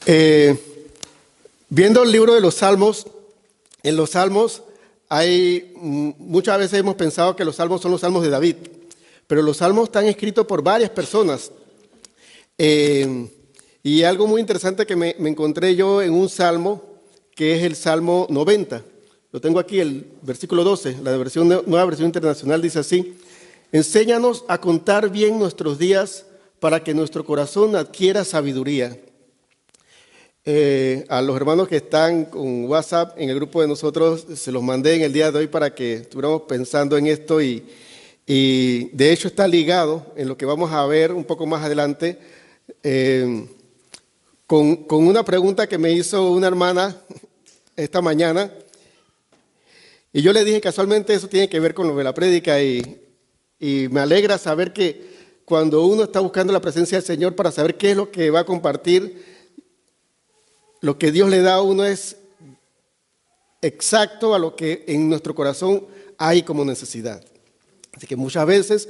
Eh, Viendo el libro de los Salmos, en los Salmos muchas veces hemos pensado que los Salmos son los Salmos de David, pero los Salmos están escritos por varias personas. Y algo muy interesante que me encontré yo en un Salmo, que es el Salmo 90. Lo tengo aquí, el versículo 12, la nueva versión internacional dice así: enséñanos a contar bien nuestros días para que nuestro corazón adquiera sabiduría. A los hermanos que están con WhatsApp en el grupo de nosotros, se los mandé en el día de hoy para que estuviéramos pensando en esto y de hecho está ligado en lo que vamos a ver un poco más adelante con una pregunta que me hizo una hermana esta mañana, y yo le dije casualmente eso tiene que ver con lo de la prédica y me alegra saber que cuando uno está buscando la presencia del Señor para saber qué es lo que va a compartir, lo que Dios le da a uno es exacto a lo que en nuestro corazón hay como necesidad. Así que a veces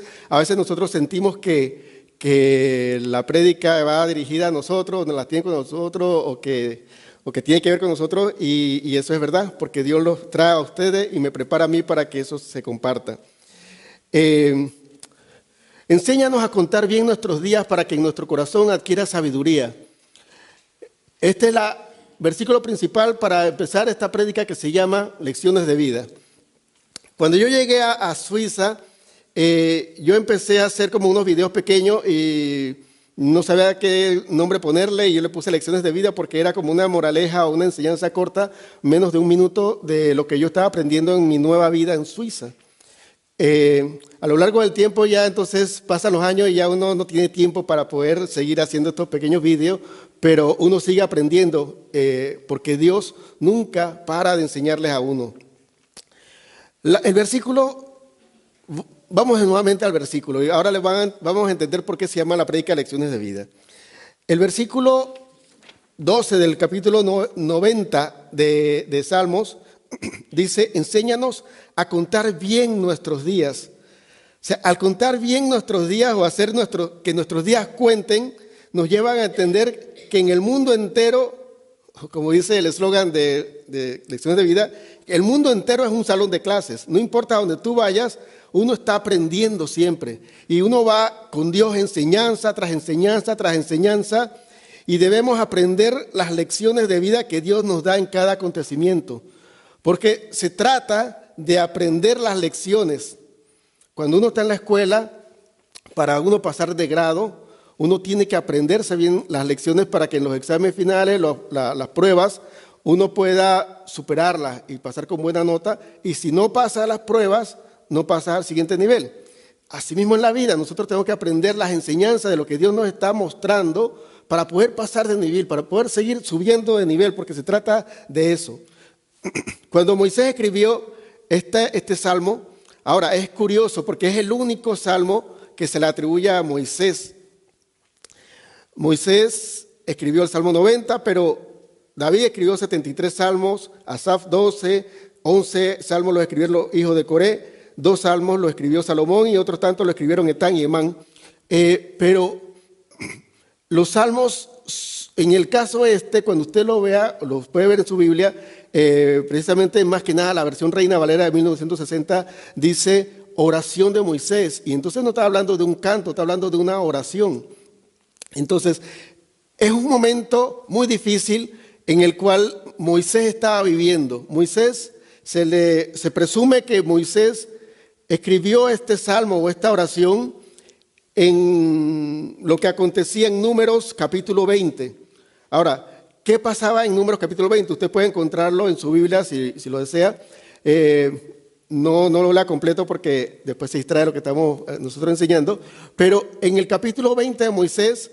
nosotros sentimos que la prédica va dirigida a nosotros, nos la tiene con nosotros o que tiene que ver con nosotros, y eso es verdad, porque Dios los trae a ustedes y me prepara a mí para que eso se comparta. Enséñanos a contar bien nuestros días para que en nuestro corazón adquiera sabiduría. Este es el versículo principal para empezar esta prédica que se llama Lecciones de Vida. Cuando yo llegué a Suiza, yo empecé a hacer como unos videos pequeños y no sabía qué nombre ponerle, y yo le puse Lecciones de Vida porque era como una moraleja o una enseñanza corta, menos de un minuto, de lo que yo estaba aprendiendo en mi nueva vida en Suiza. A lo largo del tiempo ya entonces pasan los años y ya uno no tiene tiempo para poder seguir haciendo estos pequeños vídeos, pero uno sigue aprendiendo porque Dios nunca para de enseñarles a uno. El versículo, vamos nuevamente al versículo y ahora vamos a entender por qué se llama la prédica Lecciones de Vida. El versículo 12 del capítulo 90 de Salmos dice: enséñanos a contar bien nuestros días. O sea, al contar bien nuestros días o hacer que nuestros días cuenten, nos llevan a entender que en el mundo entero, como dice el eslogan de Lecciones de Vida, el mundo entero es un salón de clases. No importa dónde tú vayas, uno está aprendiendo siempre. Y uno va con Dios enseñanza tras enseñanza tras enseñanza, y debemos aprender las lecciones de vida que Dios nos da en cada acontecimiento. Porque se trata de aprender las lecciones. Cuando uno está en la escuela, para uno pasar de grado, uno tiene que aprenderse bien las lecciones para que en los exámenes finales, las pruebas, uno pueda superarlas y pasar con buena nota. Y si no pasa las pruebas, no pasa al siguiente nivel. Asimismo en la vida, nosotros tenemos que aprender las enseñanzas de lo que Dios nos está mostrando para poder pasar de nivel, para poder seguir subiendo de nivel, porque se trata de eso. Cuando Moisés escribió este salmo, ahora es curioso porque es el único salmo que se le atribuye a Moisés. Moisés escribió el Salmo 90, pero David escribió 73 salmos, Asaf 12, 11 salmos los escribieron los hijos de Coré, 2 salmos los escribió Salomón y otros tantos lo escribieron Etán y Emán. Pero los salmos, en el caso cuando usted lo vea, los puede ver en su Biblia, precisamente más que nada la versión Reina Valera de 1960 dice oración de Moisés, y entonces no está hablando de un canto, está hablando de una oración. Entonces es un momento muy difícil en el cual Moisés estaba viviendo. Moisés, se presume que Moisés escribió este salmo o esta oración en lo que acontecía en Números capítulo 20. Ahora, ¿qué pasaba en Números capítulo 20? Usted puede encontrarlo en su Biblia si lo desea. No lo lea completo porque después se distrae lo que estamos nosotros enseñando. Pero en el capítulo 20 de a Moisés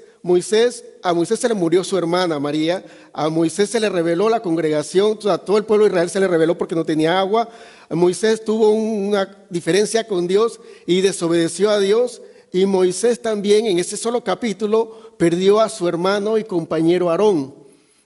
se le murió su hermana María, a Moisés se le reveló la congregación, a todo el pueblo de Israel se le reveló porque no tenía agua. Moisés tuvo una diferencia con Dios y desobedeció a Dios. Y Moisés también en ese solo capítulo perdió a su hermano y compañero Aarón.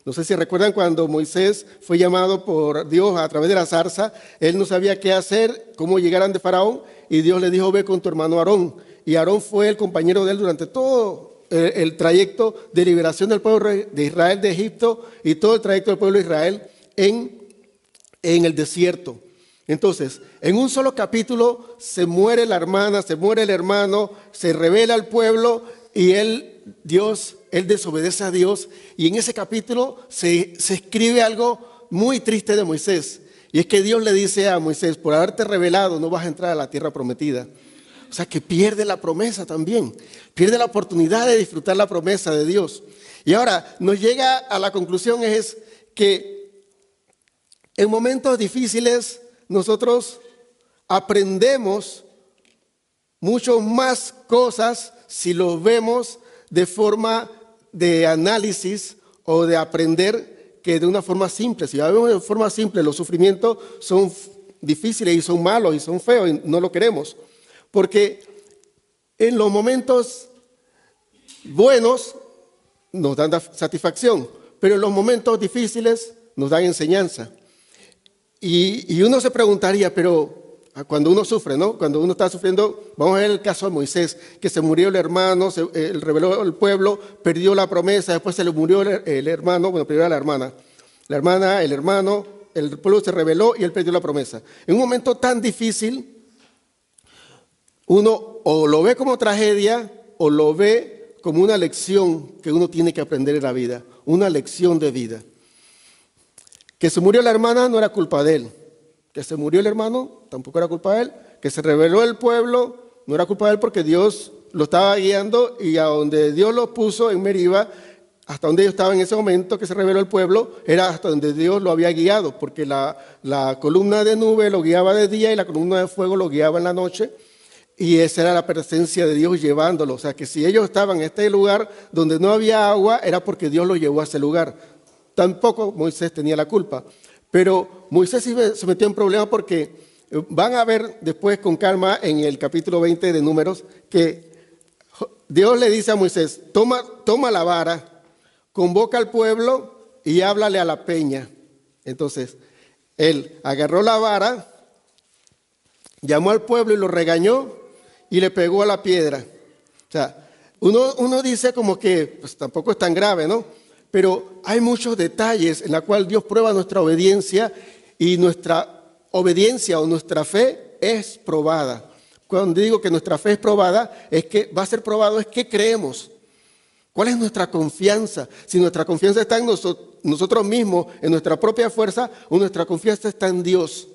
No sé si recuerdan cuando Moisés fue llamado por Dios a través de la zarza, él no sabía qué hacer, cómo llegar ante Faraón, y Dios le dijo: ve con tu hermano Aarón. Y Aarón fue el compañero de él durante todo el trayecto de liberación del pueblo de Israel de Egipto y todo el trayecto del pueblo de Israel en el desierto. Entonces, en un solo capítulo se muere la hermana, se muere el hermano, se revela al pueblo y él desobedece a Dios. Y en ese capítulo se escribe algo muy triste de Moisés. Y es que Dios le dice a Moisés, por haberte revelado no vas a entrar a la tierra prometida. O sea que pierde la promesa también, pierde la oportunidad de disfrutar la promesa de Dios. Y ahora nos llega a la conclusión es que en momentos difíciles nosotros aprendemos mucho más cosas si los vemos de forma de análisis o de aprender que de una forma simple. Si lo vemos de forma simple, los sufrimientos son difíciles y son malos y son feos y no lo queremos. Porque en los momentos buenos nos dan satisfacción, pero en los momentos difíciles nos dan enseñanza. Y uno se preguntaría, pero cuando uno sufre, ¿no? Cuando uno está sufriendo, vamos a ver el caso de Moisés, que se murió el hermano, se rebeló el pueblo, perdió la promesa, después se le murió el hermano, bueno, primero la hermana, el hermano, el pueblo se rebeló y él perdió la promesa. En un momento tan difícil, uno o lo ve como tragedia o lo ve como una lección que uno tiene que aprender en la vida, una lección de vida. Que se murió la hermana no era culpa de él, que se murió el hermano tampoco era culpa de él, que se rebeló el pueblo no era culpa de él porque Dios lo estaba guiando y a donde Dios lo puso en Meriba, hasta donde ellos estaban en ese momento que se rebeló el pueblo, era hasta donde Dios lo había guiado, porque la columna de nube lo guiaba de día y la columna de fuego lo guiaba en la noche. Y esa era la presencia de Dios llevándolo. O sea, que si ellos estaban en este lugar donde no había agua, era porque Dios los llevó a ese lugar. Tampoco Moisés tenía la culpa. Pero Moisés sí se metió en problemas porque van a ver después con calma en el capítulo 20 de Números que Dios le dice a Moisés, toma la vara, convoca al pueblo y háblale a la peña. Entonces, él agarró la vara, llamó al pueblo y lo regañó y le pegó a la piedra. O sea, uno dice como que pues, tampoco es tan grave, ¿no? Pero hay muchos detalles en los cuales Dios prueba nuestra obediencia y nuestra obediencia o nuestra fe es probada. Cuando digo que nuestra fe es probada, es que va a ser probado, es que creemos. ¿Cuál es nuestra confianza? Si nuestra confianza está en nosotros mismos, en nuestra propia fuerza, o nuestra confianza está en Dios.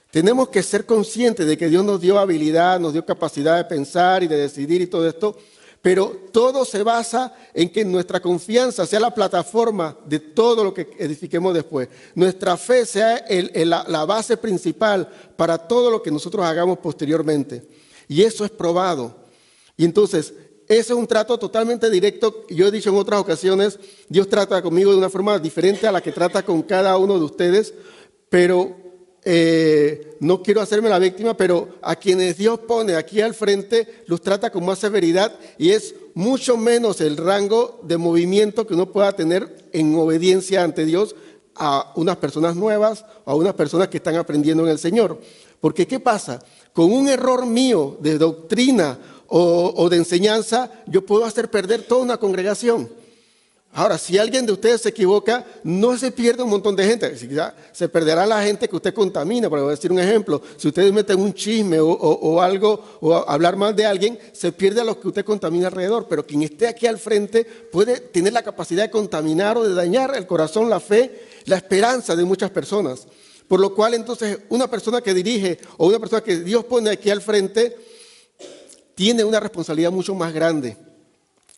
Tenemos que ser conscientes de que Dios nos dio habilidad, nos dio capacidad de pensar y de decidir y todo esto, pero todo se basa en que nuestra confianza sea la plataforma de todo lo que edifiquemos después. Nuestra fe sea la base principal para todo lo que nosotros hagamos posteriormente. Y eso es probado. Y entonces, ese es un trato totalmente directo. Yo he dicho en otras ocasiones, Dios trata conmigo de una forma diferente a la que trata con cada uno de ustedes, pero no quiero hacerme la víctima, pero a quienes Dios pone aquí al frente los trata con más severidad y es mucho menos el rango de movimiento que uno pueda tener en obediencia ante Dios a unas personas nuevas o a unas personas que están aprendiendo en el Señor. Porque ¿qué pasa? Con un error mío de doctrina o de enseñanza, yo puedo hacer perder toda una congregación. Ahora, si alguien de ustedes se equivoca, no se pierde un montón de gente. Se perderá la gente que usted contamina. Por decir un ejemplo, si ustedes meten un chisme o algo, o hablar mal de alguien, se pierde a los que usted contamina alrededor. Pero quien esté aquí al frente puede tener la capacidad de contaminar o de dañar el corazón, la fe, la esperanza de muchas personas. Por lo cual, entonces, una persona que dirige o una persona que Dios pone aquí al frente tiene una responsabilidad mucho más grande.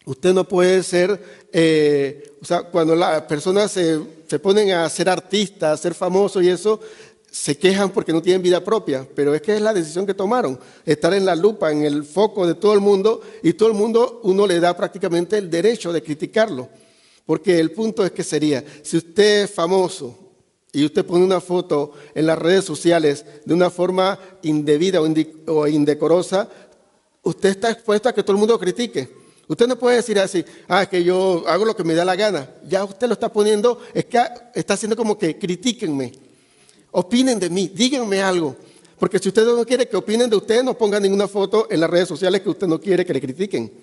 Usted no puede ser, cuando las personas se ponen a ser artistas, a ser famosos y eso, se quejan porque no tienen vida propia, pero es que es la decisión que tomaron, estar en la lupa, en el foco de todo el mundo, y todo el mundo uno le da prácticamente el derecho de criticarlo, porque el punto es que sería, si usted es famoso y usted pone una foto en las redes sociales de una forma indebida o indecorosa, usted está expuesto a que todo el mundo critique. Usted no puede decir así, es que yo hago lo que me da la gana. Ya usted lo está poniendo, es que está haciendo como que critíquenme, opinen de mí, díganme algo. Porque si usted no quiere que opinen de usted, no ponga ninguna foto en las redes sociales que usted no quiere que le critiquen.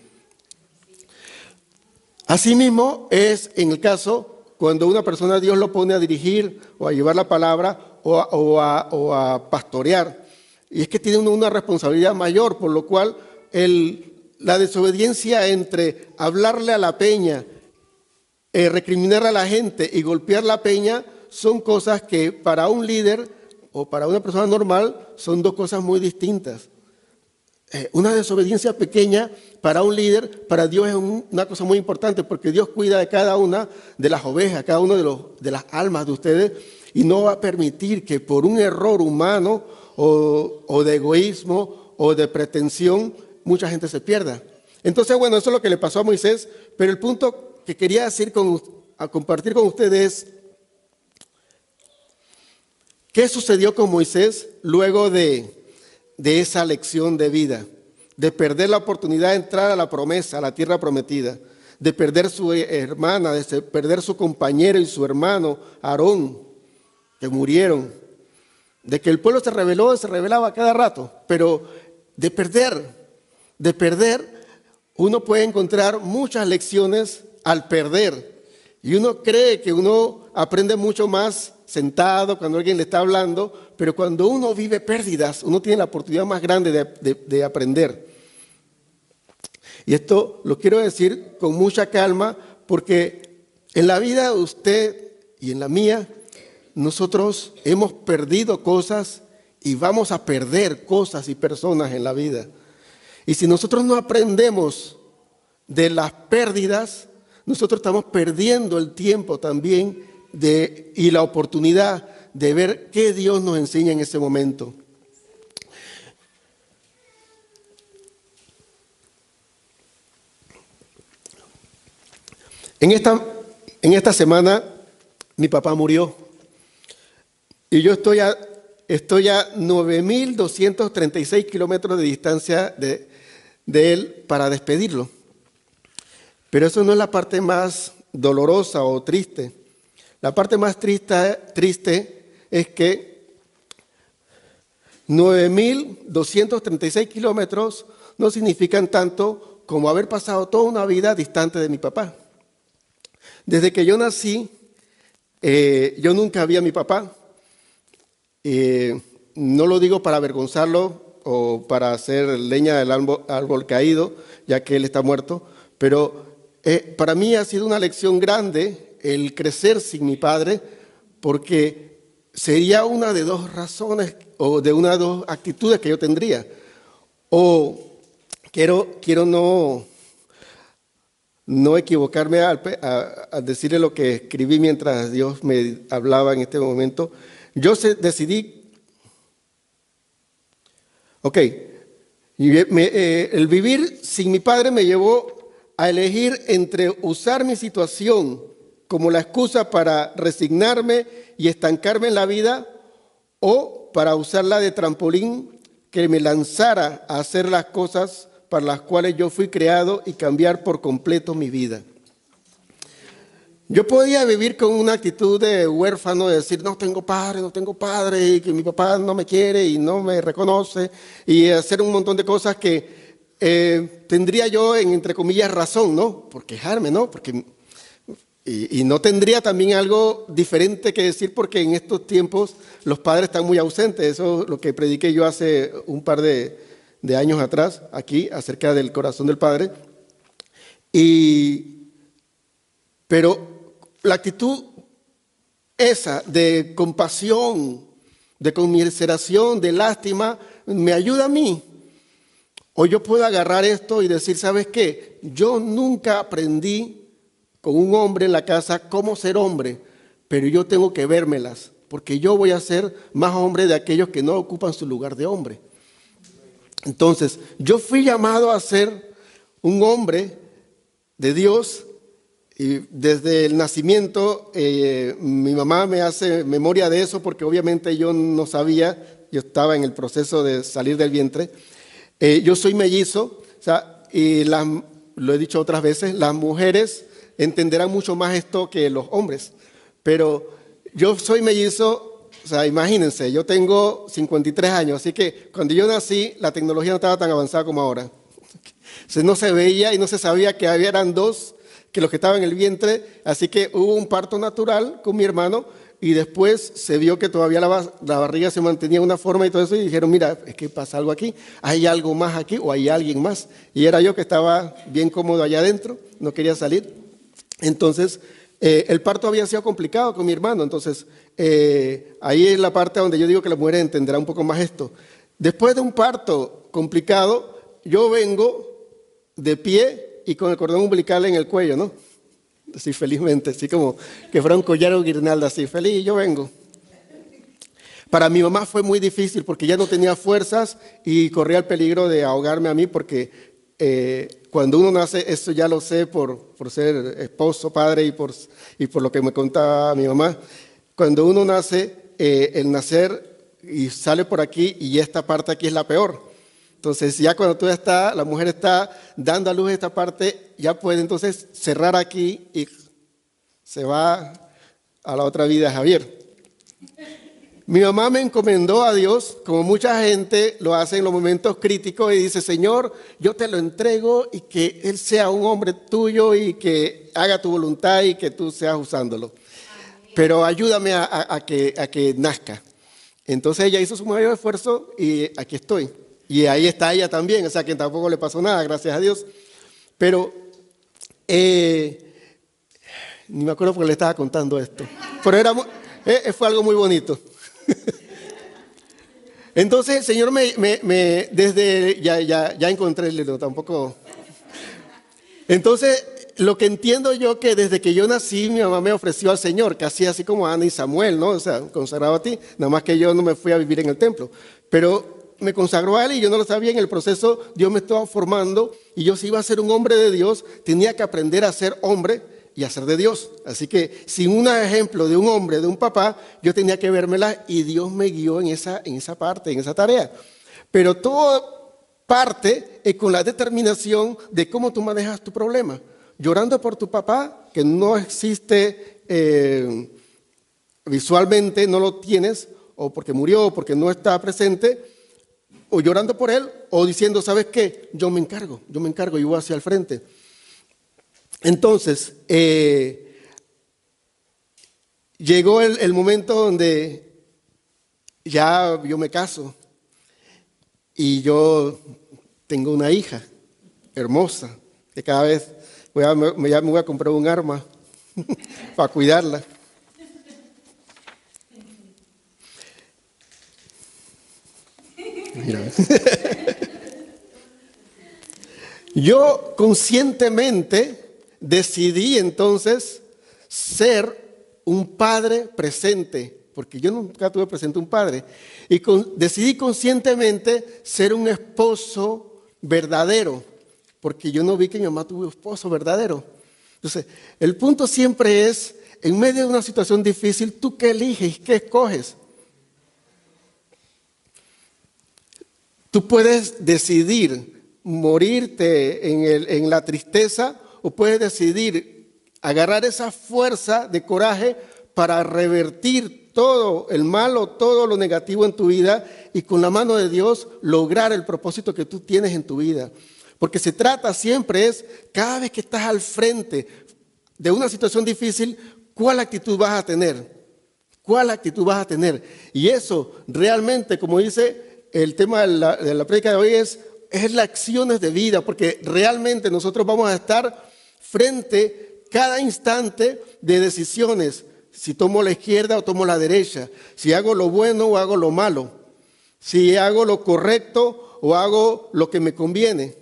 Asimismo, es en el caso cuando una persona Dios lo pone a dirigir o a llevar la palabra o a pastorear. Y es que tiene uno una responsabilidad mayor, por lo cual la desobediencia entre hablarle a la peña, recriminar a la gente y golpear la peña son cosas que para un líder o para una persona normal son dos cosas muy distintas. Una desobediencia pequeña para un líder, para Dios es una cosa muy importante porque Dios cuida de cada una de las ovejas, cada una de las almas de ustedes y no va a permitir que por un error humano o de egoísmo o de pretensión mucha gente se pierda. Entonces, bueno, eso es lo que le pasó a Moisés, pero el punto que quería decir a compartir con ustedes es ¿qué sucedió con Moisés luego de esa lección de vida? De perder la oportunidad de entrar a la promesa, a la tierra prometida, de perder su hermana, de perder su compañero y su hermano Aarón, que murieron, de que el pueblo se rebeló y se rebelaba cada rato, pero de perder, uno puede encontrar muchas lecciones al perder. Y uno cree que uno aprende mucho más sentado cuando alguien le está hablando, pero cuando uno vive pérdidas, uno tiene la oportunidad más grande de aprender. Y esto lo quiero decir con mucha calma, porque en la vida de usted y en la mía, nosotros hemos perdido cosas y vamos a perder cosas y personas en la vida. Y si nosotros no aprendemos de las pérdidas, nosotros estamos perdiendo el tiempo también y la oportunidad de ver qué Dios nos enseña en ese momento. En esta semana mi papá murió y yo estoy a 9.236 kilómetros de distancia de él para despedirlo. Pero eso no es la parte más dolorosa o triste. La parte más triste es que 9.236 kilómetros no significan tanto como haber pasado toda una vida distante de mi papá. Desde que yo nací, yo nunca vi a mi papá. No lo digo para avergonzarlo o para hacer leña del árbol caído, ya que él está muerto, pero para mí ha sido una lección grande el crecer sin mi padre, porque sería una de dos razones o de una de dos actitudes que yo tendría. O quiero no equivocarme a decirle lo que escribí mientras Dios me hablaba en este momento. Yo decidí, el vivir sin mi padre me llevó a elegir entre usar mi situación como la excusa para resignarme y estancarme en la vida o para usarla de trampolín que me lanzara a hacer las cosas para las cuales yo fui creado y cambiar por completo mi vida. Yo podía vivir con una actitud de huérfano, de decir, no tengo padre, y que mi papá no me quiere y no me reconoce, y hacer un montón de cosas que tendría yo, entre comillas, razón, ¿no? Por quejarme, ¿no? Y no tendría también algo diferente que decir porque en estos tiempos los padres están muy ausentes. Eso es lo que prediqué yo hace un par de años atrás, aquí, acerca del corazón del Padre. Pero la actitud esa de compasión, de conmiseración, de lástima, me ayuda a mí. O yo puedo agarrar esto y decir, ¿sabes qué? Yo nunca aprendí con un hombre en la casa cómo ser hombre, pero yo tengo que vérmelas, porque yo voy a ser más hombre de aquellos que no ocupan su lugar de hombre. Entonces, yo fui llamado a ser un hombre de Dios y desde el nacimiento mi mamá me hace memoria de eso porque obviamente yo no sabía, yo estaba en el proceso de salir del vientre. Yo soy mellizo, o sea, y lo he dicho otras veces, las mujeres entenderán mucho más esto que los hombres, pero yo soy mellizo, o sea, imagínense, yo tengo 53 años, así que cuando yo nací la tecnología no estaba tan avanzada como ahora. Entonces no se veía y no se sabía que eran dos que los que estaban en el vientre. Así que hubo un parto natural con mi hermano y después se vio que todavía la barriga se mantenía de una forma y todo eso. Y dijeron, mira, es que pasa algo aquí, hay algo más aquí o hay alguien más. Y era yo que estaba bien cómodo allá adentro, no quería salir. Entonces, el parto había sido complicado con mi hermano. Entonces, ahí es la parte donde yo digo que la mujer entenderá un poco más esto. Después de un parto complicado, yo vengo de pie y con el cordón umbilical en el cuello, ¿no? Así felizmente, así como que fuera un collar o guirnalda, así, feliz, yo vengo. Para mi mamá fue muy difícil porque ya no tenía fuerzas y corría el peligro de ahogarme a mí porque cuando uno nace, esto ya lo sé por ser esposo, padre y por lo que me contaba mi mamá, cuando uno nace, el nacer y sale por aquí y esta parte aquí es la peor. Entonces ya cuando la mujer está dando a luz esta parte, ya puede entonces cerrar aquí y se va a la otra vida, Javier. Mi mamá me encomendó a Dios, como mucha gente lo hace en los momentos críticos, y dice, Señor, yo te lo entrego y que Él sea un hombre tuyo y que haga tu voluntad y que tú seas usándolo. Amén. Pero ayúdame a que nazca. Entonces ella hizo su mayor esfuerzo y aquí estoy. Y ahí está ella también, o sea que tampoco le pasó nada, gracias a Dios. Pero, ni me acuerdo porque le estaba contando esto. Pero fue algo muy bonito. Entonces el Señor ya encontré el libro, tampoco. Entonces, lo que entiendo yo que desde que yo nací, mi mamá me ofreció al Señor, casi así como Ana y Samuel, ¿no? O sea, consagrado a ti, nada más que yo no me fui a vivir en el templo. Pero me consagró a Él y yo no lo sabía. En el proceso Dios me estaba formando y yo si iba a ser un hombre de Dios, tenía que aprender a ser hombre y a ser de Dios. Así que sin un ejemplo de un hombre, de un papá, yo tenía que vérmela y Dios me guió en esa parte, en esa tarea. Pero todo parte con la determinación de cómo tú manejas tu problema. Llorando por tu papá, que no existe visualmente, no lo tienes, o porque murió, o porque no está presente, o llorando por él, o diciendo, ¿sabes qué? Yo me encargo, y voy hacia el frente. Entonces, llegó el momento donde ya yo me caso y yo tengo una hija hermosa, que cada vez ya me voy a comprar un arma para cuidarla. Mira. Yo conscientemente decidí entonces ser un padre presente, porque yo nunca tuve presente un padre, y decidí conscientemente ser un esposo verdadero, porque yo no vi que mi mamá tuvo un esposo verdadero. Entonces, el punto siempre es, en medio de una situación difícil, ¿tú qué eliges? ¿Qué escoges? Tú puedes decidir morirte en la tristeza o puedes decidir agarrar esa fuerza de coraje para revertir todo el malo, todo lo negativo en tu vida y con la mano de Dios lograr el propósito que tú tienes en tu vida. Porque se trata siempre es, cada vez que estás al frente de una situación difícil, ¿cuál actitud vas a tener? ¿Cuál actitud vas a tener? Y eso realmente, como dice el tema de la prédica de hoy, es las acciones de vida, porque realmente nosotros vamos a estar frente cada instante de decisiones. Si tomo la izquierda o tomo la derecha, si hago lo bueno o hago lo malo, si hago lo correcto o hago lo que me conviene.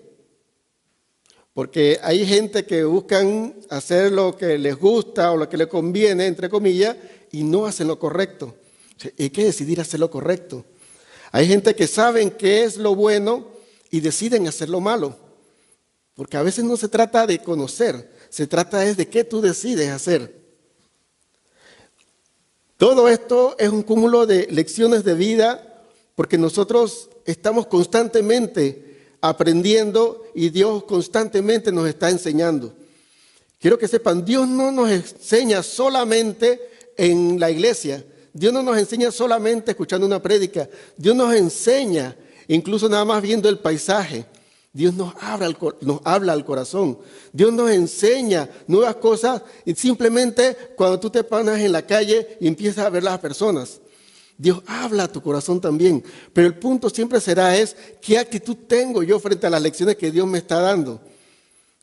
Porque hay gente que buscan hacer lo que les gusta o lo que les conviene, entre comillas, y no hacen lo correcto. O sea, hay que decidir hacer lo correcto. Hay gente que saben qué es lo bueno y deciden hacer lo malo. Porque a veces no se trata de conocer, se trata de qué tú decides hacer. Todo esto es un cúmulo de lecciones de vida porque nosotros estamos constantemente aprendiendo y Dios constantemente nos está enseñando. Quiero que sepan, Dios no nos enseña solamente en la iglesia. Dios no nos enseña solamente escuchando una prédica. Dios nos enseña incluso nada más viendo el paisaje. Dios nos habla al corazón. Dios nos enseña nuevas cosas y simplemente cuando tú te pones en la calle y empiezas a ver las personas, Dios habla a tu corazón también. Pero el punto siempre será ¿qué actitud tengo yo frente a las lecciones que Dios me está dando?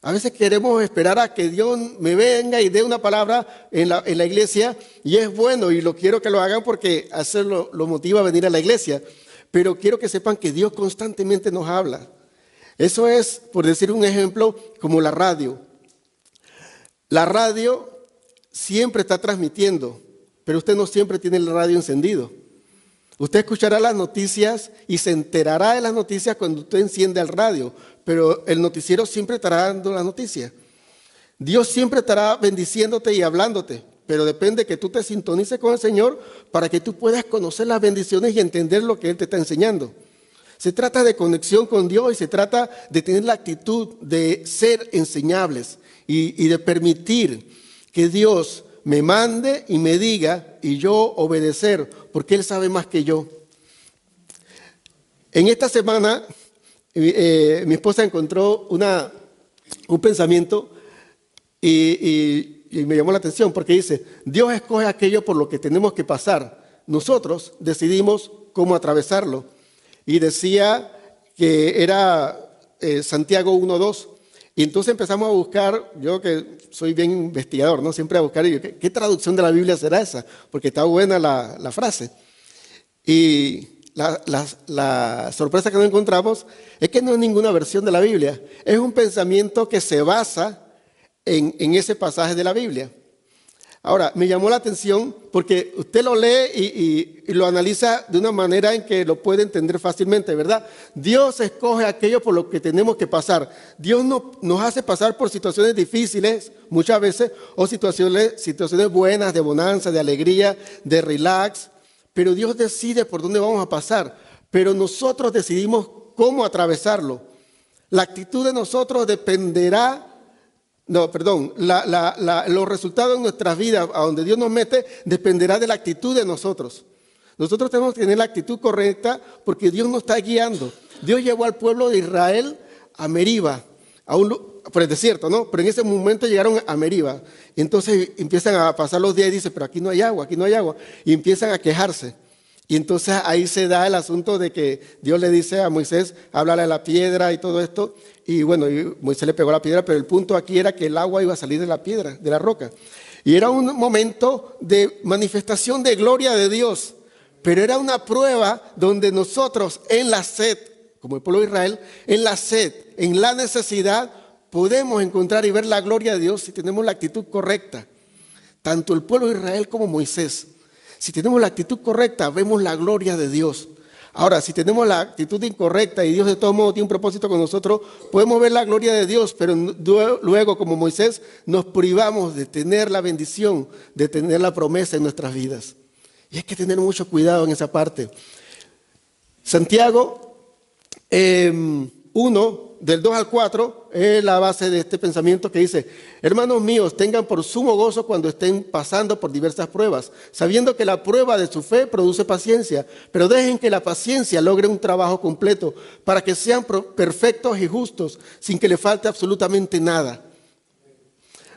A veces queremos esperar a que Dios me venga y dé una palabra en la iglesia y es bueno y lo quiero que lo hagan porque hacerlo lo motiva a venir a la iglesia. Pero quiero que sepan que Dios constantemente nos habla. Eso es, por decir un ejemplo, como la radio. La radio siempre está transmitiendo, pero usted no siempre tiene el radio encendido. Usted escuchará las noticias y se enterará de las noticias cuando usted enciende el radio, pero el noticiero siempre estará dando la noticia. Dios siempre estará bendiciéndote y hablándote, pero depende que tú te sintonices con el Señor para que tú puedas conocer las bendiciones y entender lo que Él te está enseñando. Se trata de conexión con Dios y se trata de tener la actitud de ser enseñables y de permitir que Dios me mande y me diga y yo obedecer, porque Él sabe más que yo. En esta semana mi esposa encontró un pensamiento y me llamó la atención porque dice, Dios escoge aquello por lo que tenemos que pasar. Nosotros decidimos cómo atravesarlo. Y decía que era Santiago 1:2. Y entonces empezamos a buscar, yo que soy bien investigador, ¿no? Siempre a buscar, ¿qué traducción de la Biblia será esa? Porque está buena la frase. Y la sorpresa que nos encontramos es que no es ninguna versión de la Biblia. Es un pensamiento que se basa en ese pasaje de la Biblia. Ahora, me llamó la atención porque usted lo lee y lo analiza de una manera en que lo puede entender fácilmente, ¿verdad? Dios escoge aquello por lo que tenemos que pasar. Dios nos hace pasar por situaciones difíciles muchas veces o situaciones buenas, de bonanza, de alegría, de relax, pero Dios decide por dónde vamos a pasar, pero nosotros decidimos cómo atravesarlo. La actitud de nosotros dependerá. Los resultados en nuestras vidas, a donde Dios nos mete, dependerá de la actitud de nosotros. Nosotros tenemos que tener la actitud correcta porque Dios nos está guiando. Dios llevó al pueblo de Israel a Meriba, por el desierto, ¿no? Pero en ese momento llegaron a Meriba. Y entonces empiezan a pasar los días y dicen, pero aquí no hay agua, aquí no hay agua. Y empiezan a quejarse. Y entonces ahí se da el asunto de que Dios le dice a Moisés, háblale a la piedra y todo esto. Y bueno, Moisés le pegó a la piedra, pero el punto aquí era que el agua iba a salir de la piedra, de la roca. Y era un momento de manifestación de gloria de Dios. Pero era una prueba donde nosotros en la sed, como el pueblo de Israel, en la sed, en la necesidad, podemos encontrar y ver la gloria de Dios si tenemos la actitud correcta. Tanto el pueblo de Israel como Moisés. Si tenemos la actitud correcta, vemos la gloria de Dios. Ahora, si tenemos la actitud incorrecta y Dios de todo modo tiene un propósito con nosotros, podemos ver la gloria de Dios, pero luego, como Moisés, nos privamos de tener la bendición, de tener la promesa en nuestras vidas. Y hay que tener mucho cuidado en esa parte. Santiago 1, del 2 al 4, es la base de este pensamiento que dice, hermanos míos, tengan por sumo gozo cuando estén pasando por diversas pruebas, sabiendo que la prueba de su fe produce paciencia, pero dejen que la paciencia logre un trabajo completo, para que sean perfectos y justos, sin que le falte absolutamente nada.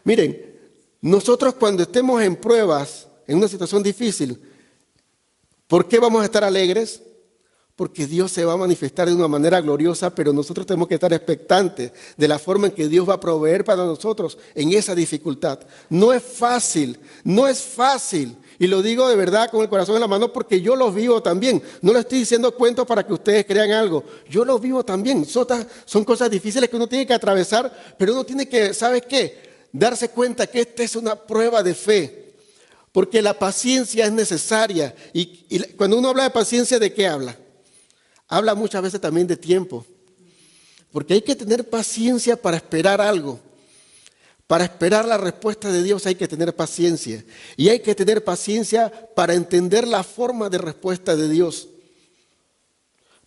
Miren, nosotros cuando estemos en pruebas, en una situación difícil, ¿por qué vamos a estar alegres? Porque Dios se va a manifestar de una manera gloriosa, pero nosotros tenemos que estar expectantes de la forma en que Dios va a proveer para nosotros en esa dificultad. No es fácil, no es fácil. Y lo digo de verdad con el corazón en la mano porque yo lo vivo también. No le estoy diciendo cuentos para que ustedes crean algo. Yo lo vivo también. Son cosas difíciles que uno tiene que atravesar, pero uno tiene que, ¿sabes qué? Darse cuenta que esta es una prueba de fe. Porque la paciencia es necesaria. Y cuando uno habla de paciencia, ¿de qué habla? Habla muchas veces también de tiempo, porque hay que tener paciencia para esperar algo. Para esperar la respuesta de Dios hay que tener paciencia. Y hay que tener paciencia para entender la forma de respuesta de Dios.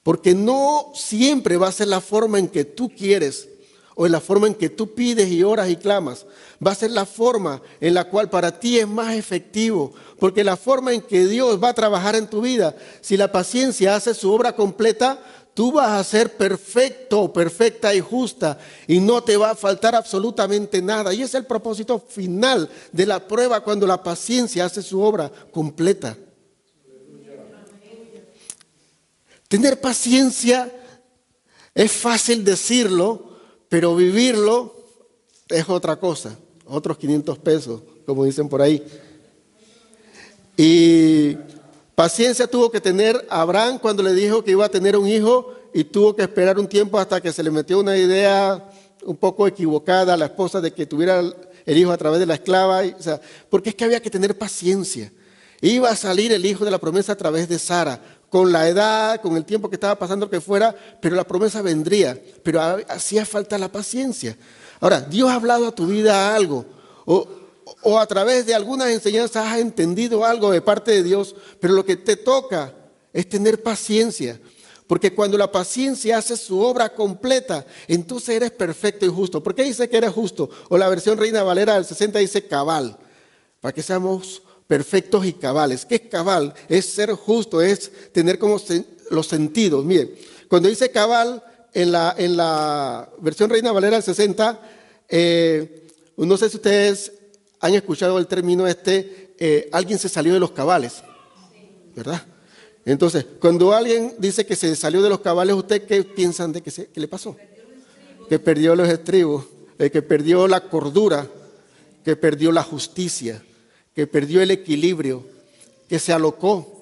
Porque no siempre va a ser la forma en que tú quieres o en la forma en que tú pides y oras y clamas. Va a ser la forma en la cual para ti es más efectivo. Porque la forma en que Dios va a trabajar en tu vida, si la paciencia hace su obra completa, tú vas a ser perfecto, perfecta y justa y no te va a faltar absolutamente nada. Y es el propósito final de la prueba cuando la paciencia hace su obra completa. Tener paciencia es fácil decirlo, pero vivirlo es otra cosa, otros 500 pesos, como dicen por ahí. Y paciencia tuvo que tener Abraham cuando le dijo que iba a tener un hijo y tuvo que esperar un tiempo hasta que se le metió una idea un poco equivocada a la esposa de que tuviera el hijo a través de la esclava. O sea, porque es que había que tener paciencia. Iba a salir el hijo de la promesa a través de Sara, con la edad, con el tiempo que estaba pasando que fuera, pero la promesa vendría. Pero hacía falta la paciencia. Ahora, Dios ha hablado a tu vida algo, o a través de algunas enseñanzas has entendido algo de parte de Dios, pero lo que te toca es tener paciencia. Porque cuando la paciencia hace su obra completa, entonces eres perfecto y justo. ¿Por qué dice que eres justo? O la versión Reina Valera del 60 dice cabal, para que seamos perfectos y cabales. ¿Qué es cabal? Es ser justo, es tener como los sentidos. Miren, cuando dice cabal, en la versión Reina Valera del 60, no sé si ustedes han escuchado el término alguien se salió de los cabales, ¿verdad? Entonces, cuando alguien dice que se salió de los cabales, ¿ustedes qué piensan de que le pasó? Que perdió los estribos, que perdió la cordura, que perdió la justicia, que perdió el equilibrio, que se alocó.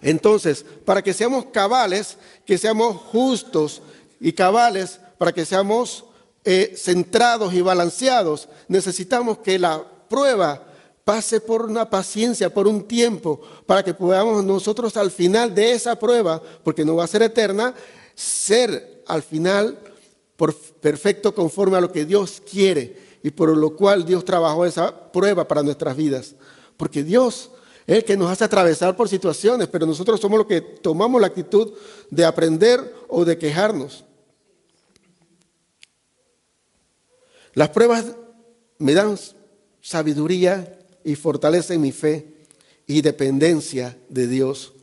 Entonces, para que seamos cabales, que seamos justos y cabales, para que seamos centrados y balanceados, necesitamos que la prueba pase por una paciencia, por un tiempo, para que podamos nosotros al final de esa prueba, porque no va a ser eterna, ser al final perfecto conforme a lo que Dios quiere y por lo cual Dios trabajó esa prueba para nuestras vidas. Porque Dios es el que nos hace atravesar por situaciones, pero nosotros somos los que tomamos la actitud de aprender o de quejarnos. Las pruebas me dan sabiduría y fortalecen mi fe y dependencia de Dios.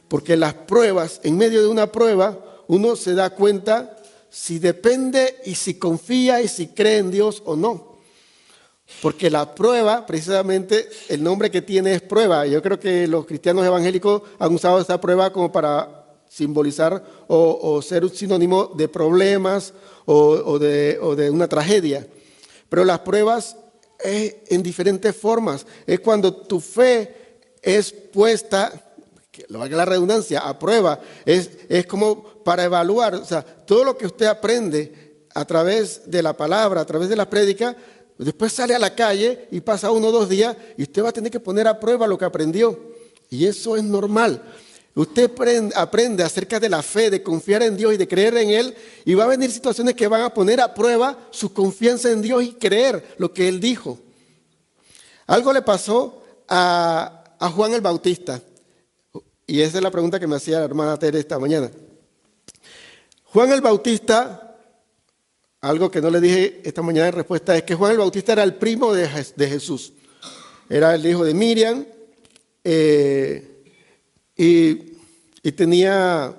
Porque las pruebas, en medio de una prueba, uno se da cuenta si depende y si confía y si cree en Dios o no. Porque la prueba, precisamente, el nombre que tiene es prueba. Yo creo que los cristianos evangélicos han usado esta prueba como para simbolizar o ser un sinónimo de problemas o de una tragedia. Pero las pruebas es en diferentes formas. Es cuando tu fe es puesta, que lo haga la redundancia, a prueba. Es como para evaluar. O sea, todo lo que usted aprende a través de la palabra, a través de la prédica, después sale a la calle y pasa 1 o 2 días y usted va a tener que poner a prueba lo que aprendió. Y eso es normal. Usted aprende acerca de la fe, de confiar en Dios y de creer en Él, y va a venir situaciones que van a poner a prueba su confianza en Dios y creer lo que Él dijo. Algo le pasó a Juan el Bautista, y esa es la pregunta que me hacía la hermana Tere esta mañana. Juan el Bautista, algo que no le dije esta mañana en respuesta, es que Juan el Bautista era el primo de Jesús. Era el hijo de Miriam, y tenía,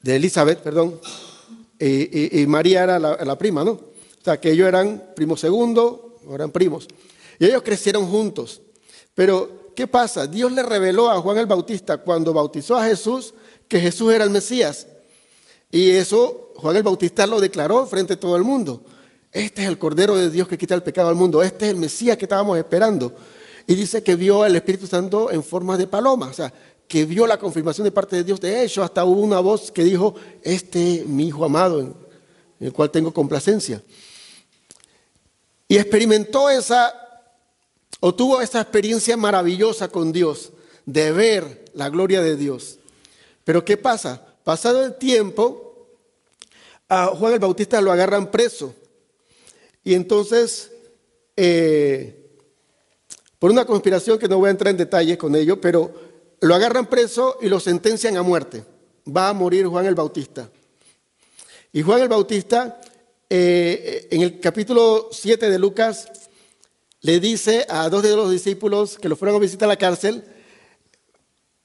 de Elizabeth, perdón, y María era la prima, ¿no? O sea, que ellos eran primos segundos, eran primos. Y ellos crecieron juntos. Pero, ¿qué pasa? Dios le reveló a Juan el Bautista cuando bautizó a Jesús que Jesús era el Mesías. Y eso Juan el Bautista lo declaró frente a todo el mundo. Este es el Cordero de Dios que quita el pecado al mundo. Este es el Mesías que estábamos esperando. Y dice que vio al Espíritu Santo en forma de paloma. O sea, que vio la confirmación de parte de Dios. De hecho, hasta hubo una voz que dijo, este es mi Hijo amado, en el cual tengo complacencia. Y experimentó tuvo esa experiencia maravillosa con Dios, de ver la gloria de Dios. Pero ¿qué pasa? Pasado el tiempo, a Juan el Bautista lo agarran preso. Y entonces, por una conspiración que no voy a entrar en detalles con ello, pero lo agarran preso y lo sentencian a muerte. Va a morir Juan el Bautista. Y Juan el Bautista, en el capítulo 7 de Lucas, le dice a 2 de los discípulos que lo fueron a visitar a la cárcel,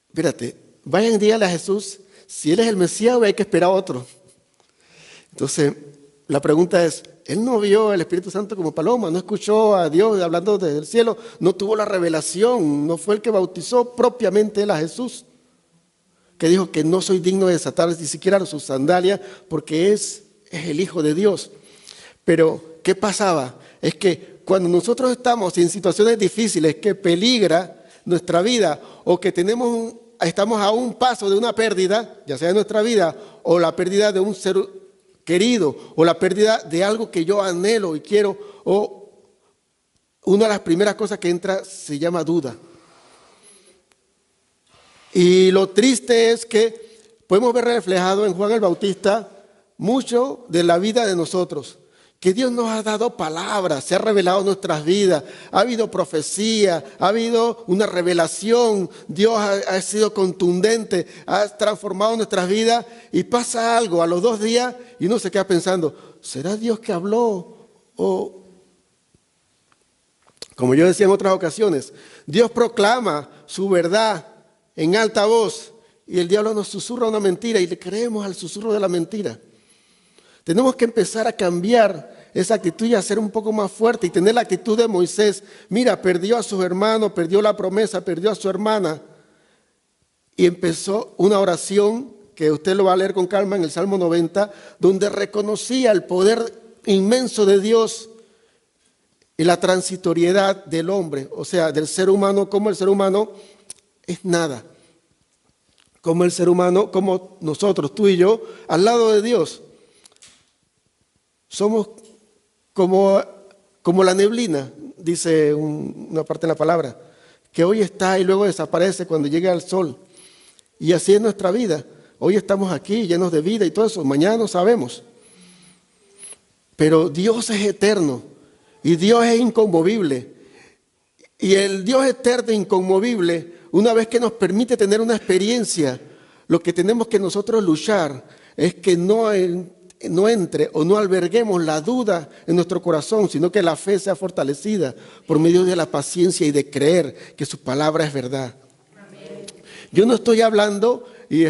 espérate, vayan y díganle a Jesús si Él es el Mesías o hay que esperar a otro. Entonces, la pregunta es, Él no vio el Espíritu Santo como paloma, no escuchó a Dios hablando desde el cielo, no tuvo la revelación, no fue el que bautizó propiamente Él a Jesús, que dijo que no soy digno de desatar ni siquiera sus sandalias porque es el Hijo de Dios. Pero, ¿qué pasaba? Es que cuando nosotros estamos en situaciones difíciles que peligra nuestra vida o que estamos a un paso de una pérdida, ya sea de nuestra vida o la pérdida de un ser querido o la pérdida de algo que yo anhelo y quiero, o una de las primeras cosas que entra se llama duda. Y lo triste es que podemos ver reflejado en Juan el Bautista mucho de la vida de nosotros, que Dios nos ha dado palabras, se ha revelado en nuestras vidas, ha habido profecía, ha habido una revelación, Dios ha sido contundente, ha transformado nuestras vidas y pasa algo a los 2 días y uno se queda pensando, ¿será Dios que habló? O, como yo decía en otras ocasiones, Dios proclama su verdad en alta voz y el diablo nos susurra una mentira y le creemos al susurro de la mentira. Tenemos que empezar a cambiar esa actitud y a ser un poco más fuerte y tener la actitud de Moisés. Mira, perdió a sus hermanos, perdió la promesa, perdió a su hermana y empezó una oración que usted lo va a leer con calma en el Salmo 90, donde reconocía el poder inmenso de Dios y la transitoriedad del hombre, o sea, del ser humano, como el ser humano es nada, como el ser humano, como nosotros, tú y yo, al lado de Dios. Somos como la neblina, dice una parte de la palabra, que hoy está y luego desaparece cuando llega el sol. Y así es nuestra vida. Hoy estamos aquí llenos de vida y todo eso, mañana no sabemos. Pero Dios es eterno y Dios es inconmovible. Y el Dios eterno e inconmovible, una vez que nos permite tener una experiencia, lo que tenemos que nosotros luchar es que no entre o no alberguemos la duda en nuestro corazón, sino que la fe sea fortalecida por medio de la paciencia y de creer que su palabra es verdad. Amén. Yo no estoy hablando, y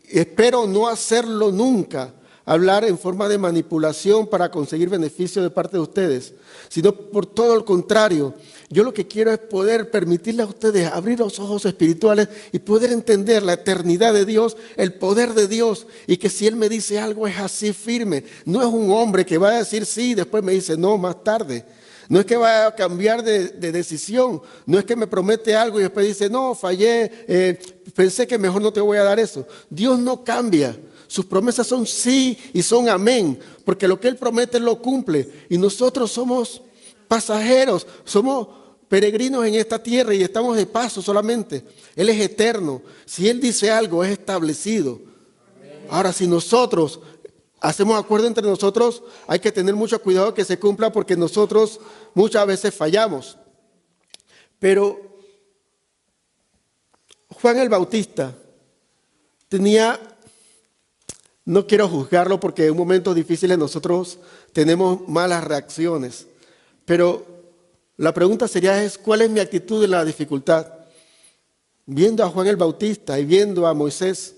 espero no hacerlo nunca, hablar en forma de manipulación para conseguir beneficio de parte de ustedes, sino por todo el contrario. Yo lo que quiero es poder permitirle a ustedes abrir los ojos espirituales y poder entender la eternidad de Dios, el poder de Dios, y que si Él me dice algo es así firme. No es un hombre que va a decir sí y después me dice no más tarde. No es que vaya a cambiar de decisión, no es que me promete algo y después dice no, fallé, pensé que mejor no te voy a dar eso. Dios no cambia. Sus promesas son sí y son amén, porque lo que Él promete Él lo cumple. Y nosotros somos pasajeros, somos peregrinos en esta tierra y estamos de paso solamente. Él es eterno. Si Él dice algo, es establecido. Ahora, si nosotros hacemos acuerdo entre nosotros, hay que tener mucho cuidado que se cumpla porque nosotros muchas veces fallamos. Pero Juan el Bautista tenía... No quiero juzgarlo porque en momentos difíciles nosotros tenemos malas reacciones, pero la pregunta sería ¿cuál es mi actitud en la dificultad? Viendo a Juan el Bautista y viendo a Moisés.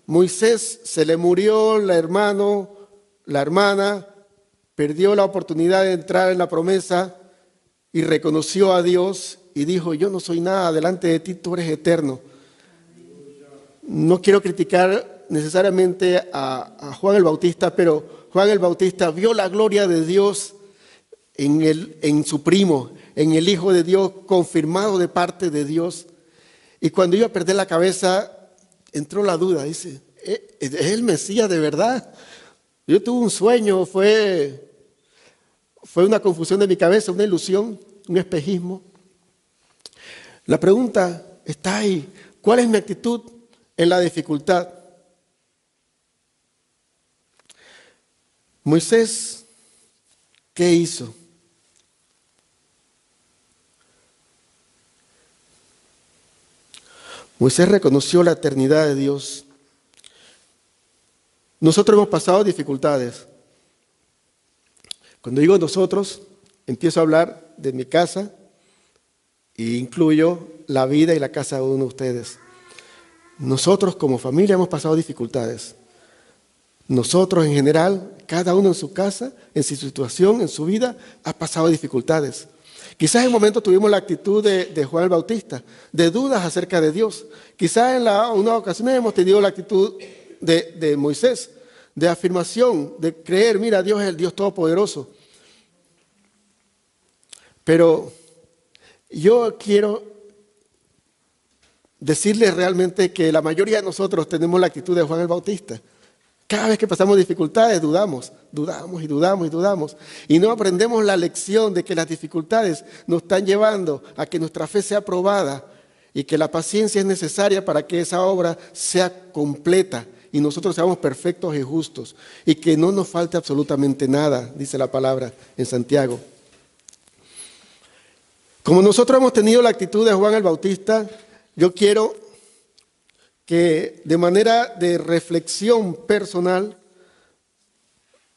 Moisés se le murió la hermana, perdió la oportunidad de entrar en la promesa y reconoció a Dios y dijo, yo no soy nada, delante de ti tú eres eterno. No quiero criticar necesariamente a Juan el Bautista, pero Juan el Bautista vio la gloria de Dios en su primo, en el Hijo de Dios, confirmado de parte de Dios. Y cuando iba a perder la cabeza, entró la duda, dice, ¿es el Mesías de verdad? Yo tuve un sueño, fue una confusión de mi cabeza, una ilusión, un espejismo. La pregunta está ahí, ¿cuál es mi actitud en la dificultad? Moisés, ¿qué hizo? Moisés reconoció la eternidad de Dios. Nosotros hemos pasado dificultades. Cuando digo nosotros, empiezo a hablar de mi casa e incluyo la vida y la casa de uno de ustedes. Nosotros como familia hemos pasado dificultades. Nosotros en general, cada uno en su casa, en su situación, en su vida, ha pasado dificultades. Quizás en momentos tuvimos la actitud de Juan el Bautista, de dudas acerca de Dios. Quizás en una ocasión hemos tenido la actitud de Moisés, de afirmación, de creer, mira, Dios es el Dios Todopoderoso. Pero yo quiero decirles realmente que la mayoría de nosotros tenemos la actitud de Juan el Bautista. Cada vez que pasamos dificultades, dudamos y dudamos y dudamos. Y no aprendemos la lección de que las dificultades nos están llevando a que nuestra fe sea probada y que la paciencia es necesaria para que esa obra sea completa y nosotros seamos perfectos y justos y que no nos falte absolutamente nada, dice la palabra en Santiago. Como nosotros hemos tenido la actitud de Juan el Bautista, yo quiero que de manera de reflexión personal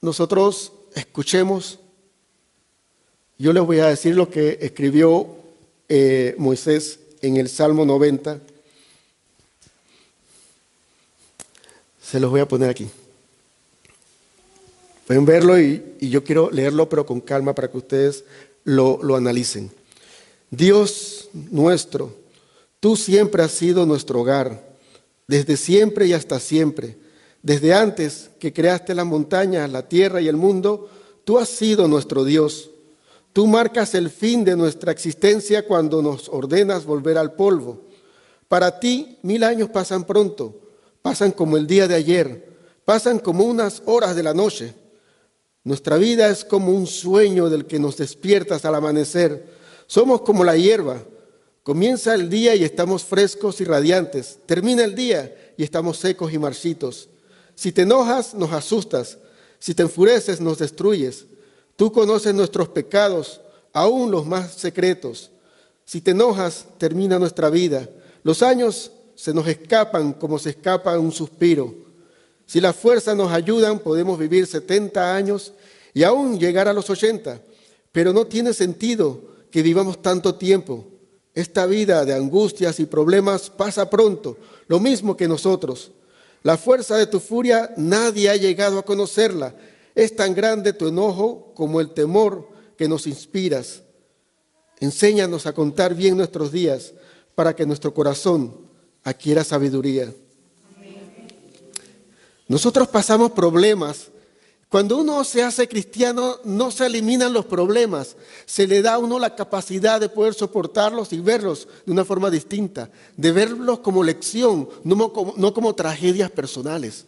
nosotros escuchemos. Yo les voy a decir lo que escribió Moisés en el Salmo 90. Se los voy a poner aquí. Pueden verlo y yo quiero leerlo pero con calma para que ustedes lo analicen. Dios nuestro, tú siempre has sido nuestro hogar, desde siempre y hasta siempre. Desde antes que creaste las montañas, la tierra y el mundo, tú has sido nuestro Dios. Tú marcas el fin de nuestra existencia cuando nos ordenas volver al polvo. Para ti, 1000 años pasan pronto, pasan como el día de ayer, pasan como unas horas de la noche. Nuestra vida es como un sueño del que nos despiertas al amanecer. Somos como la hierba. Comienza el día y estamos frescos y radiantes. Termina el día y estamos secos y marchitos. Si te enojas, nos asustas. Si te enfureces, nos destruyes. Tú conoces nuestros pecados, aún los más secretos. Si te enojas, termina nuestra vida. Los años se nos escapan como se escapa un suspiro. Si las fuerzas nos ayudan, podemos vivir 70 años y aún llegar a los 80. Pero no tiene sentido que vivamos tanto tiempo. Esta vida de angustias y problemas pasa pronto, lo mismo que nosotros. La fuerza de tu furia nadie ha llegado a conocerla. Es tan grande tu enojo como el temor que nos inspiras. Enséñanos a contar bien nuestros días para que nuestro corazón adquiera sabiduría. Nosotros pasamos problemas. Cuando uno se hace cristiano, no se eliminan los problemas, se le da a uno la capacidad de poder soportarlos y verlos de una forma distinta, de verlos como lección, no como tragedias personales.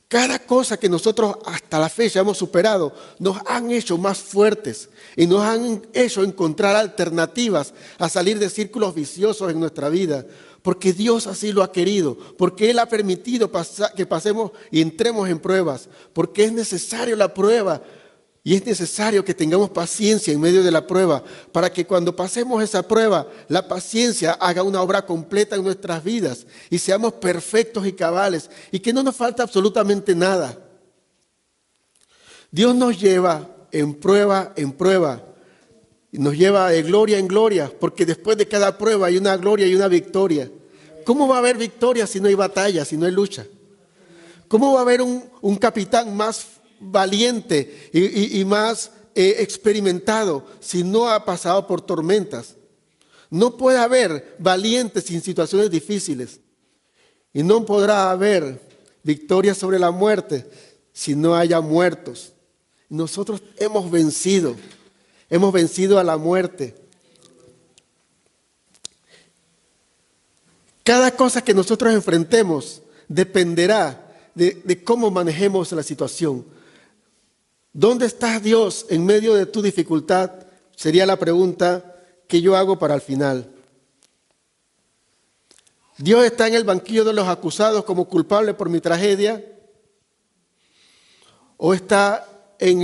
Cada cosa que nosotros hasta la fecha hemos superado, nos han hecho más fuertes y nos han hecho encontrar alternativas a salir de círculos viciosos en nuestra vida. Porque Dios así lo ha querido, porque Él ha permitido que pasemos y entremos en pruebas, porque es necesario la prueba y es necesario que tengamos paciencia en medio de la prueba, para que cuando pasemos esa prueba, la paciencia haga una obra completa en nuestras vidas y seamos perfectos y cabales y que no nos falta absolutamente nada. Dios nos lleva en prueba, nos lleva de gloria en gloria, porque después de cada prueba hay una gloria y una victoria. ¿Cómo va a haber victoria si no hay batalla, si no hay lucha? ¿Cómo va a haber un capitán más valiente y más experimentado si no ha pasado por tormentas? No puede haber valientes sin situaciones difíciles. Y no podrá haber victoria sobre la muerte si no haya muertos. Nosotros hemos vencido a la muerte. Cada cosa que nosotros enfrentemos dependerá de cómo manejemos la situación. ¿Dónde está Dios en medio de tu dificultad? Sería la pregunta que yo hago para el final. ¿Dios está en el banquillo de los acusados como culpable por mi tragedia? ¿O está en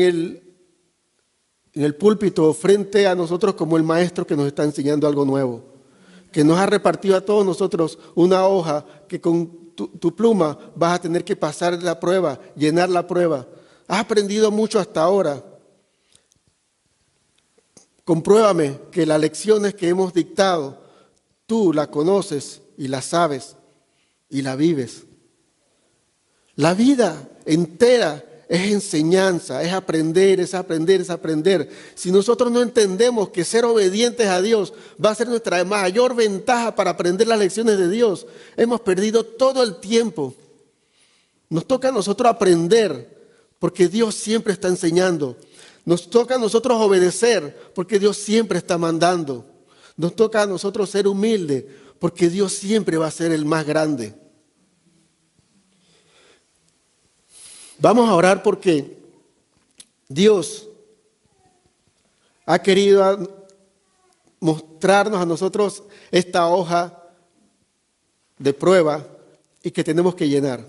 el púlpito frente a nosotros como el maestro que nos está enseñando algo nuevo? Que nos ha repartido a todos nosotros una hoja que con tu pluma vas a tener que pasar la prueba, llenar la prueba. Has aprendido mucho hasta ahora. Compruébame que las lecciones que hemos dictado, tú las conoces y las sabes. y la vives. La vida entera es enseñanza, es aprender, es aprender, es aprender. Si nosotros no entendemos que ser obedientes a Dios va a ser nuestra mayor ventaja para aprender las lecciones de Dios, hemos perdido todo el tiempo. Nos toca a nosotros aprender, porque Dios siempre está enseñando. Nos toca a nosotros obedecer, porque Dios siempre está mandando. Nos toca a nosotros ser humildes, porque Dios siempre va a ser el más grande. Vamos a orar porque Dios ha querido mostrarnos a nosotros esta hoja de prueba y que tenemos que llenar.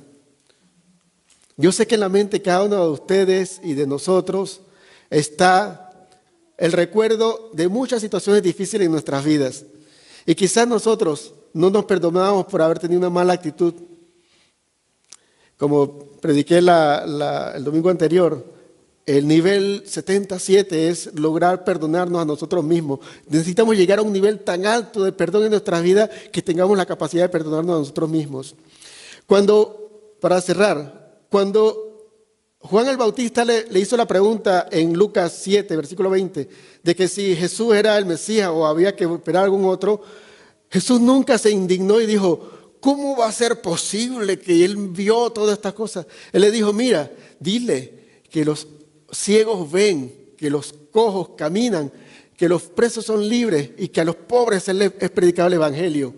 Yo sé que en la mente de cada uno de ustedes y de nosotros está el recuerdo de muchas situaciones difíciles en nuestras vidas. Y quizás nosotros no nos perdonamos por haber tenido una mala actitud. Como prediqué el domingo anterior, el nivel 77 es lograr perdonarnos a nosotros mismos. Necesitamos llegar a un nivel tan alto de perdón en nuestras vidas que tengamos la capacidad de perdonarnos a nosotros mismos. Para cerrar, cuando Juan el Bautista le hizo la pregunta en Lucas 7, versículo 20, de que si Jesús era el Mesías o había que esperar algún otro, Jesús nunca se indignó y dijo, ¿cómo va a ser posible que él vio todas estas cosas? Él le dijo, mira, dile que los ciegos ven, que los cojos caminan, que los presos son libres y que a los pobres es predicado el evangelio.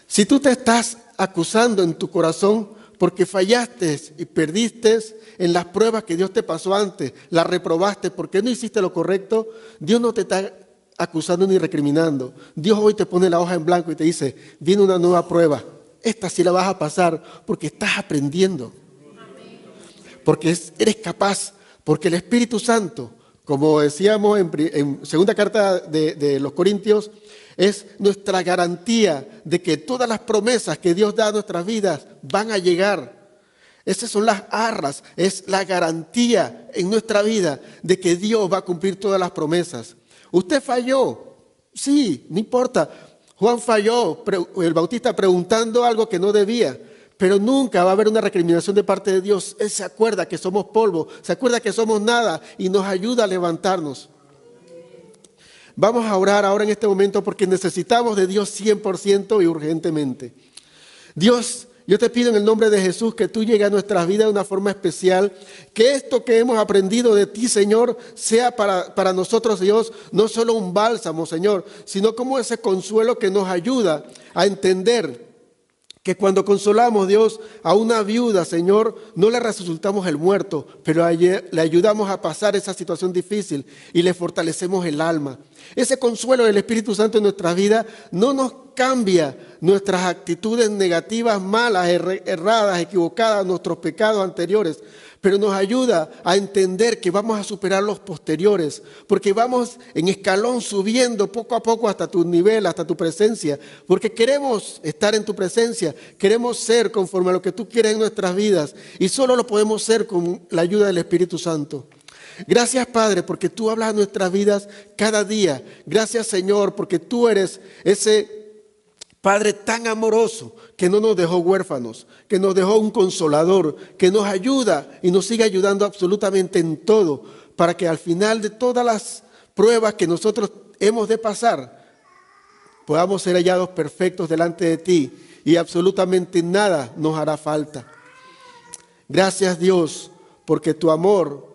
Si tú te estás acusando en tu corazón porque fallaste y perdiste en las pruebas que Dios te pasó antes, las reprobaste porque no hiciste lo correcto, Dios no te está acusando ni recriminando. Dios hoy te pone la hoja en blanco y te dice, viene una nueva prueba. Esta sí la vas a pasar porque estás aprendiendo. Porque eres capaz, porque el Espíritu Santo, como decíamos en segunda carta de los Corintios, es nuestra garantía de que todas las promesas que Dios da a nuestras vidas van a llegar. Esas son las arras, es la garantía en nuestra vida de que Dios va a cumplir todas las promesas. Usted falló, sí, no importa. Juan falló, el Bautista preguntando algo que no debía, pero nunca va a haber una recriminación de parte de Dios. Él se acuerda que somos polvo, se acuerda que somos nada y nos ayuda a levantarnos. Vamos a orar ahora en este momento porque necesitamos de Dios 100% y urgentemente. Dios, yo te pido en el nombre de Jesús que tú llegues a nuestras vidas de una forma especial, que esto que hemos aprendido de ti, Señor, sea para nosotros, Dios, no solo un bálsamo, Señor, sino como ese consuelo que nos ayuda a entender que cuando consolamos, Dios, a una viuda, Señor, no le resucitamos el muerto, pero le ayudamos a pasar esa situación difícil y le fortalecemos el alma. Ese consuelo del Espíritu Santo en nuestras vidas no nos cambia nuestras actitudes negativas, malas, erradas, equivocadas, nuestros pecados anteriores, pero nos ayuda a entender que vamos a superar los posteriores, porque vamos en escalón subiendo poco a poco hasta tu nivel, hasta tu presencia, porque queremos estar en tu presencia, queremos ser conforme a lo que tú quieres en nuestras vidas, y solo lo podemos ser con la ayuda del Espíritu Santo. Gracias, Padre, porque tú hablas a nuestras vidas cada día. Gracias, Señor, porque tú eres ese Padre tan amoroso que no nos dejó huérfanos, que nos dejó un consolador, que nos ayuda y nos sigue ayudando absolutamente en todo, para que al final de todas las pruebas que nosotros hemos de pasar, podamos ser hallados perfectos delante de ti y absolutamente nada nos hará falta. Gracias, Dios, porque tu amor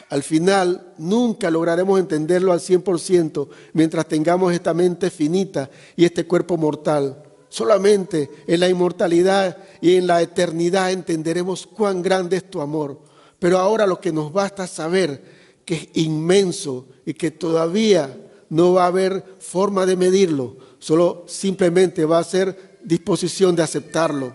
al final nunca lograremos entenderlo al 100% mientras tengamos esta mente finita y este cuerpo mortal. Solamente en la inmortalidad y en la eternidad entenderemos cuán grande es tu amor. Pero ahora lo que nos basta es saber que es inmenso y que todavía no va a haber forma de medirlo. Solo simplemente va a ser disposición de aceptarlo,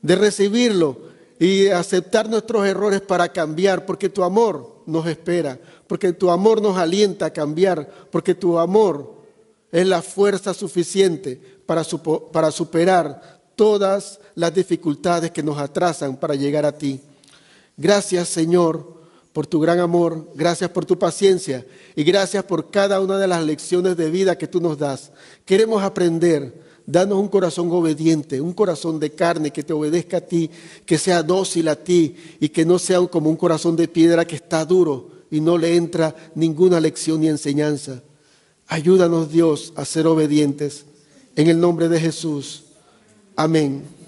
de recibirlo y aceptar nuestros errores para cambiar, porque tu amor nos espera, porque tu amor nos alienta a cambiar, porque tu amor es la fuerza suficiente para superar todas las dificultades que nos atrasan para llegar a ti. Gracias, Señor, por tu gran amor, gracias por tu paciencia y gracias por cada una de las lecciones de vida que tú nos das. Queremos aprender, danos un corazón obediente, un corazón de carne que te obedezca a ti, que sea dócil a ti y que no sea como un corazón de piedra que está duro y no le entra ninguna lección ni enseñanza. Ayúdanos, Dios, a ser obedientes. En el nombre de Jesús. Amén.